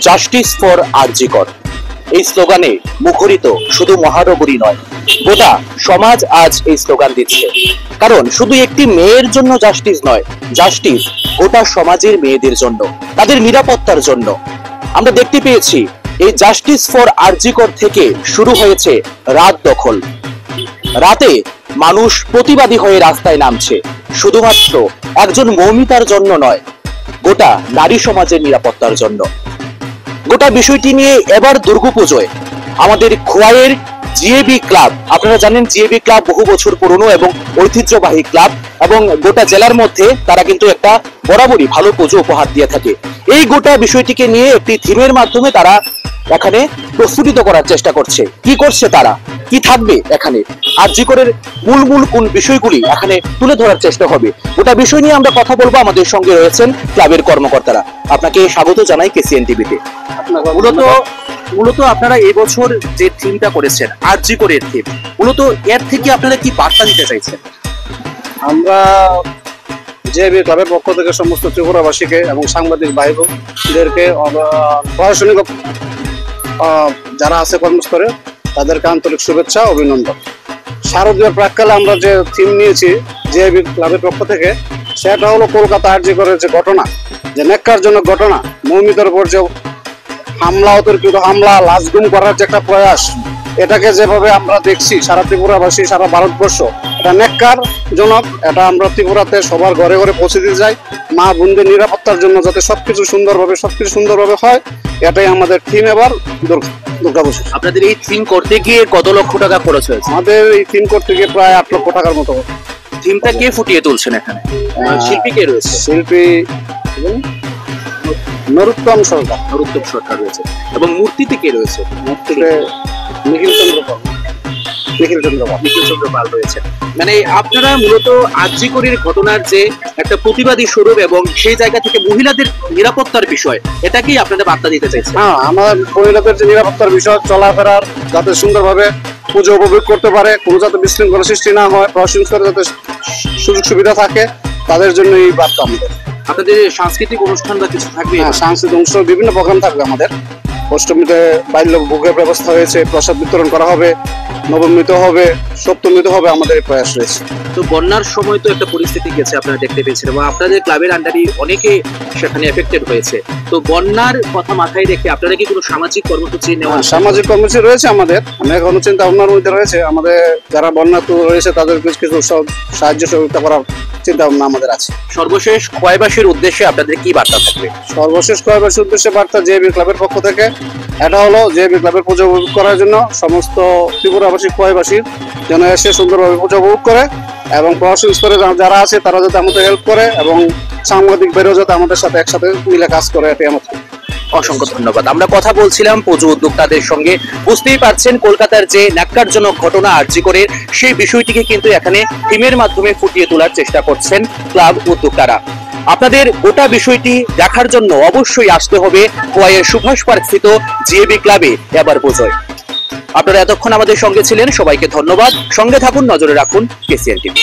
Justice for আরজি কর এই স্লোগানে মুখরিত শুধু মহানগরী নয়, গোটা সমাজ আজ এই স্লোগান দিচ্ছে। কারণ শুধু একটি মেয়ের জন্য জাস্টিস নয়, জাস্টিস গোটা সমাজের মেয়েদের জন্য, তাদের নিরাপত্তার জন্য। আমরা দেখতে পেয়েছি এই জাস্টিস ফর আরজি কর থেকে শুরু হয়েছে রাত দখল। রাতে মানুষ প্রতিবাদী হয়ে রাস্তায় নামছে, শুধুমাত্র একজন মৌমিতার জন্য নয়, গোটা নারী সমাজের নিরাপত্তার জন্য। গোটা বিষয়টি নিয়ে এবার দুর্গাপুজোয় আমাদের খোয়াইয়ের জিএবি ক্লাব, আপনারা জানেন জিএবি ক্লাব বহু বছর পুরনো এবং ঐতিহ্যবাহী ক্লাব, এবং গোটা জেলার মধ্যে তারা কিন্তু একটা বরাবরই ভালো পুজো উপহার দিয়ে থাকে। এই গোটা বিষয়টিকে নিয়ে একটি থিমের মাধ্যমে তারা এখানে প্রস্ফুটিত করার চেষ্টা করছে। কি করছে তারা, কি থাকবে এখানে, আরজি করের মূল কোন বিষয়গুলি এখানে তুলে ধরার চেষ্টা হবে, গোটা বিষয় নিয়ে আমরা কথা বলবো। আমাদের সঙ্গে রয়েছেন ক্লাবের কর্মকর্তারা। আপনাকে স্বাগত জানাই কেসিএন টিভিতে। মূলত আপনারা এই বছর যে থিমটা করেছেন আরজি করের থিম, মূলত এর থেকে আপনারা কি বার্তা দিতে চাইছেন? আমরা জিএবি ক্লাবের পক্ষ থেকে সমস্ত ত্রিপুরাবাসীকে এবং সাংবাদিক ভাই বোনদেরকে, প্রশাসনিক যারা আছে কর্মস্থলে, তাদেরকে আন্তরিক শুভেচ্ছা, অভিনন্দন। শারদীয় প্রাককালে আমরা যে থিম নিয়েছি জিএবি ক্লাবের পক্ষ থেকে, সেটা হলো কলকাতা আরজি করের যে ঘটনা, যে ন্যাক্কারজনক ঘটনা, মৌমিতার উপর যে হামলা, অতর্কিত হামলা, লাশ গুম করার যে একটা প্রয়াস, এটাকে যেভাবে আমরা দেখছি সারা ত্রিপুরাবাসী, সারা ভারতবর্ষ, এটা ন্যাক্কারজনক। এটা আমরা ত্রিপুরাতে সবার ঘরে ঘরে পৌঁছে দিতে চাই, মা বোনদের নিরাপত্তার জন্য, যাতে সবকিছু সুন্দরভাবে হয়। এটাই আমাদের থিম এবার দুর্গাপুজো। আপনাদের এই থিম করতে গিয়ে কত লক্ষ টাকা খরচ হয়েছে? আমাদের এই থিম করতে গিয়ে প্রায় 8 লক্ষ টাকার মতো। থিমটা কে ফুটিয়ে তুলছেন এখানে? শিল্পী কে রয়েছে? শিল্পী নরোত্তম সরকার রয়েছে। এবং মূর্তিতে কে রয়েছে? মূর্তিতে নিখিল চন্দ্র পাল রয়েছে। মানে আপনারা মূলত আরজি করের ঘটনার যে একটা প্রতিবাদী স্বরূপ এবং সেই জায়গা থেকে মহিলাদের নিরাপত্তার বিষয়, এটাকেই আপনারা বার্তা দিতে চাইছেন? হ্যাঁ, আমার মহিলাদের যে নিরাপত্তার বিষয়, চলাফেরার যাতে সুন্দরভাবে পুজো উপভোগ করতে পারে, কোনো যাতে বিশৃঙ্খলা সৃষ্টি না হয়, প্রশাসনিক স্তরে যাতে সুযোগ সুবিধা থাকে, তাদের জন্য এই বার্তা আমাদের। আপনাদের সাংস্কৃতিক অনুষ্ঠান বা কিছু থাকবে? হ্যাঁ, সাংস্কৃতিক অনুষ্ঠান, বিভিন্ন প্রোগ্রাম থাকবে আমাদের। অষ্টমীতে বাল্য ভোগের ব্যবস্থা হয়েছে, প্রসাদ বিতরণ করা হবে, নবমীতে হবে, সপ্তমীতে হবে, আমাদের এই প্রয়াস রয়েছে। তো বন্যার সময় তো একটা পরিস্থিতি গেছে, আপনারা দেখতে পেয়েছেন, এবং আপনাদের ক্লাবের আন্ডারে অনেকে সেখানে এফেক্টেড হয়েছে। তো বন্যার কথা মাথায় রেখে আপনারা কি কোনো সামাজিক কর্মসূচি নেওয়া? সামাজিক কর্মসূচি রয়েছে আমাদের, অনেক চিন্তা ভাবনার মধ্যে রয়েছে। আমাদের যারা বন্যার্ত রয়েছে তাদের কিছু সাহায্য সহযোগিতা করার চিন্তা ভাবনা আমাদের আছে। সর্বশেষ খোয়াইবাসীর উদ্দেশ্যে আপনাদের কি বার্তা থাকবে? সর্বশেষ খোয়াইবাসীর উদ্দেশ্যে বার্তা জিএবি ক্লাবের পক্ষ থেকে এটা হলো, জিএবি ক্লাবের পুজো উপভোগ করার জন্য সমস্ত ত্রিপুরাবাসী, খোয়াইবাসীর যেন এসে সুন্দরভাবে পুজো উপভোগ করে, এবং প্রশাসনিক স্তরে যারা আছে তারা যাতে আমাদের হেল্প করে, এবং সাংবাদিক বেরো যাতে আমাদের সাথে একসাথে মিলে কাজ করে, এটাই আমাদের। অসংখ্য ধন্যবাদ। আমরা কথা বলছিলাম পুজো উদ্যোক্তাদের সঙ্গে। বুঝতেই পারছেন কলকাতার যে ন্যাক্কারজনক ঘটনা আরজি করের, সেই বিষয়টিকে কিন্তু এখানে থিমের মাধ্যমে ফুটিয়ে তোলার চেষ্টা করছেন ক্লাব উদ্যোক্তারা। আপনাদের গোটা বিষয়টি দেখার জন্য অবশ্যই আসতে হবে খোয়াইয়ের সুভাষ পার্ক স্থিত জিএবি ক্লাবে এবার পুজোয়। আপনারা এতক্ষণ আমাদের সঙ্গে ছিলেন, সবাইকে ধন্যবাদ। সঙ্গে থাকুন, নজরে রাখুন কেসিএন টিভি।